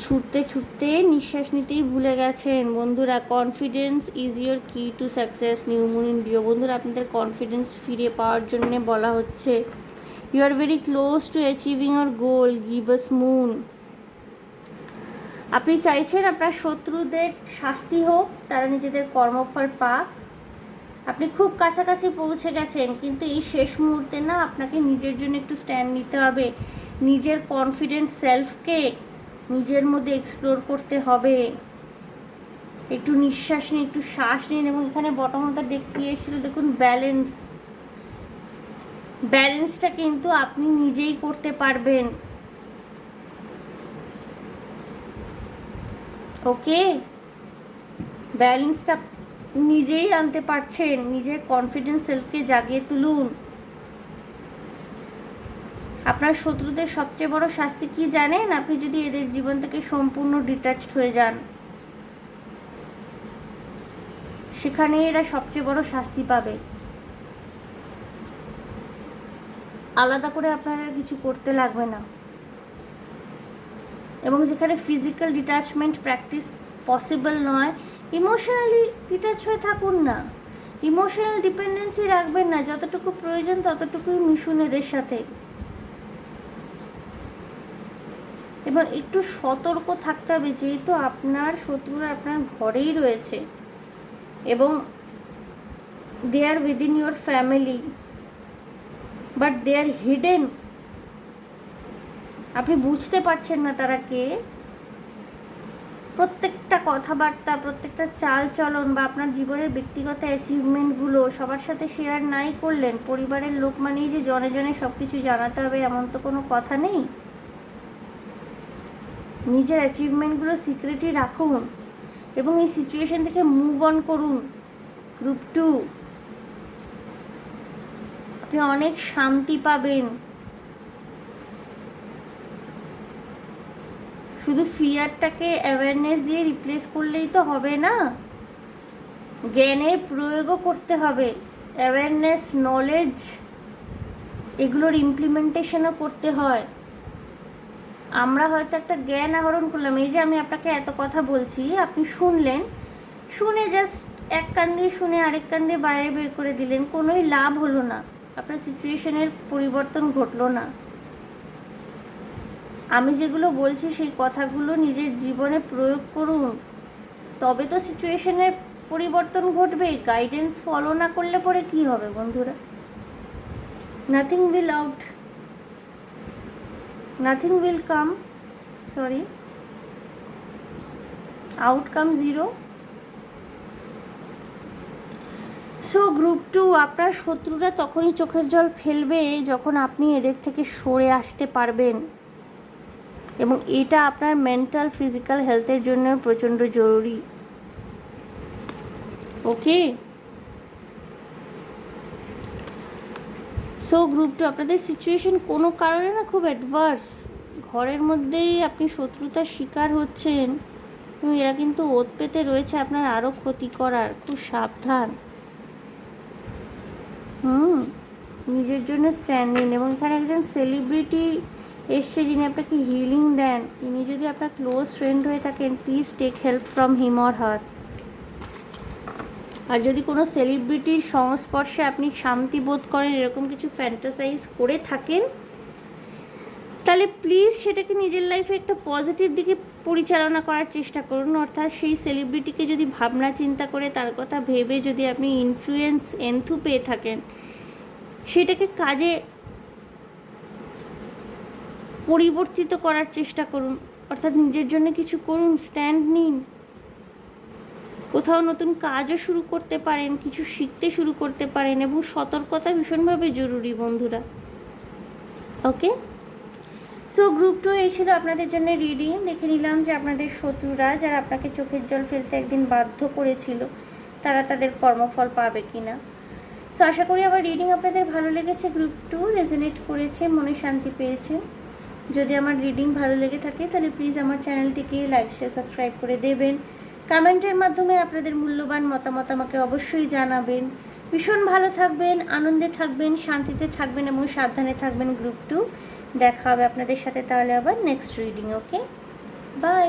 ছুটতে ছুটতে নিঃশ্বাস নিতেই ভুলে গেছেন বন্ধুরা। Confidence is your key to success, new moon in Leo. বন্ধুরা আপনাদের কনফিডেন্স ফিরে পাওয়ার জন্যে বলা হচ্ছে। You are very close to achieving your goal, গিভ আস মুন। আপনি চাইছেন আপনার শত্রুদের শাস্তি হোক, তারা নিজেদের কর্মফল পাক। আপনি খুব কাছাকাছি পৌঁছে গেছেন, কিন্তু এই শেষ মুহূর্তে না আপনাকে নিজের জন্য একটু স্ট্যান্ড নিতে হবে। নিজের কনফিডেন্স সেলফকে নিজের মধ্যে এক্সপ্লোর করতে হবে। একটু নিঃশ্বাস নিন, একটু শ্বাস নিন। এবং এখানে বটমটা দেখিয়ে এসেছিল দেখুন, ব্যালেন্স। ব্যালেন্সটা কিন্তু আপনি নিজেই করতে পারবেন। ওকে, ব্যালেন্সটা নিজেই আনতে পারছেন। নিজের কনফিডেন্স সেলফকে জাগিয়ে তুলুন। আপনার শত্রুদের সবচেয়ে বড় শাস্তি কি জানেন? আপনি যদি এদের জীবন থেকে সম্পূর্ণ ডিট্যাচড হয়ে যান, সেখানে এরা সবচেয়ে বড় শাস্তি পাবে। আলাদা করে আপনার আর কিছু করতে লাগবে না। এবং যেখানে ফিজিক্যাল ডিট্যাচমেন্ট প্র্যাকটিস পসিবল নয়, ইমোশনালি ডিট্যাচ হয়ে থাকুন না। ইমোশনাল ডিপেন্ডেন্সি রাখবেন না, যতটুকু প্রয়োজন ততটুকুই মিশুন এদের সাথে। এবং একটু সতর্ক থাকতে হবে, যেহেতু আপনার শত্রুরা আপনার ঘরেই রয়েছে এবং they are within your family, but they are hidden. আপনি বুঝতে পারছেন না তারা কে। প্রত্যেকটা কথাবার্তা, প্রত্যেকটা চাল চলন বা আপনার জীবনের ব্যক্তিগত অ্যাচিভমেন্টগুলো সবার সাথে শেয়ার নাই করলেন। পরিবারের লোক মানেই যে জনে জনে সব কিছু জানাতে হবে এমন তো কোনো কথা নেই। নিজের অ্যাচিভমেন্টগুলো সিক্রেটই রাখুন এবং এই সিচুয়েশন থেকে মুভ অন করুন গ্রুপ 2। আপনি অনেক শান্তি পাবেন। শুধু ফিয়ারটাকে অ্যাওয়ারনেস দিয়ে রিপ্লেস করলেই তো হবে না, জ্ঞানের প্রয়োগও করতে হবে। অ্যাওয়ারনেস, নলেজ, এগুলোর ইমপ্লিমেন্টেশনও করতে হয়। আমরা হয়তো একটা জ্ঞান আহরণ করলাম, এই যে আমি আপনাকে এত কথা বলছি, আপনি শুনলেন, শুনে জাস্ট এক কান দিয়ে শুনে আরেক কান দিয়ে বাইরে বের করে দিলেন, কোনোই লাভ হলো না, আপনার সিচুয়েশনের পরিবর্তন ঘটলো না। আমি যেগুলো বলছি সেই কথাগুলো নিজের জীবনে প্রয়োগ করুন, তবে তো সিচুয়েশনের পরিবর্তন ঘটবে। গাইডেন্স ফলো না করলে পরে কি হবে বন্ধুরা? Nothing will out, nothing will come, sorry, outcome zero. So group 2, আপনার শত্রুরা তখনই চোখের জল ফেলবে যখন আপনি এদের থেকে সরে আসতে পারবেন, এবং এটা আপনার মেন্টাল ফিজিক্যাল হেলথের জন্য প্রচণ্ড জরুরি। ওকে, সো গ্রুপ 2, আপনাদের সিচুয়েশন কোনো কারণে না খুব অ্যাডভার্স, ঘরের মধ্যেই আপনি শত্রুতার শিকার হচ্ছেন, এবং এরা কিন্তু ওত পেতে রয়েছে আপনার আরও ক্ষতি করার। খুব সাবধান। নিজের জন্য স্ট্যান্ড নিন। এবং এখানে একজন সেলিব্রিটি এসছে যিনি আপনাকে হিলিং দেন। ইনি যদি আপনার ক্লোজ ফ্রেন্ড হয়ে থাকেন, please take help from him or her. আর যদি কোনো সেলিব্রিটির সংস্পর্শে আপনি শান্তি বোধ করেন, এরকম কিছু ফ্যান্টাসাইজ করে থাকেন, তাহলে প্লিজ সেটাকে নিজের লাইফে একটা পজিটিভ দিকে পরিচালনা করার চেষ্টা করুন। অর্থাৎ সেই সেলিব্রিটিকে যদি ভাবনা চিন্তা করে, তার কথা ভেবে যদি আপনি ইনফ্লুয়েন্স এন্থু পেয়ে থাকেন, সেটাকে কাজে পরিবর্তিত করার চেষ্টা করুন। অর্থাৎ নিজের জন্য কিছু করুন, স্ট্যান্ড নিন, কোথাও নতুন কাজও শুরু করতে পারেন, কিছু শিখতে শুরু করতে পারেন, এবং সতর্কতা ভীষণভাবে জরুরি বন্ধুরা। ওকে, সো গ্রুপ 2 এই ছিল আপনাদের জন্য রিডিং। দেখে নিলাম যে আপনাদের শত্রুরা যারা আপনাকে চোখের জল ফেলতে একদিন বাধ্য করেছিল, তারা তাদের কর্মফল পাবে কি না। সো আশা করি আমার রিডিং আপনাদের ভালো লেগেছে, গ্রুপ 2 রেজোনেট করেছে, মনে শান্তি পেয়েছে। যদি আমার রিডিং ভালো লেগে থাকে তাহলে প্লিজ আমার চ্যানেলটিকে লাইক শেয়ার সাবস্ক্রাইব করে দেবেন। কমেন্টের মাধ্যমে আপনাদের মূল্যবান মতামত আমাকে অবশ্যই জানাবেন। ভীষণ ভালো থাকবেন, আনন্দে থাকবেন, শান্তিতে থাকবেন এবং সাবধানে থাকবেন গ্রুপ 2। দেখা হবে আপনাদের সাথে তাহলে আবার নেক্সট রিডিং। Okay, by.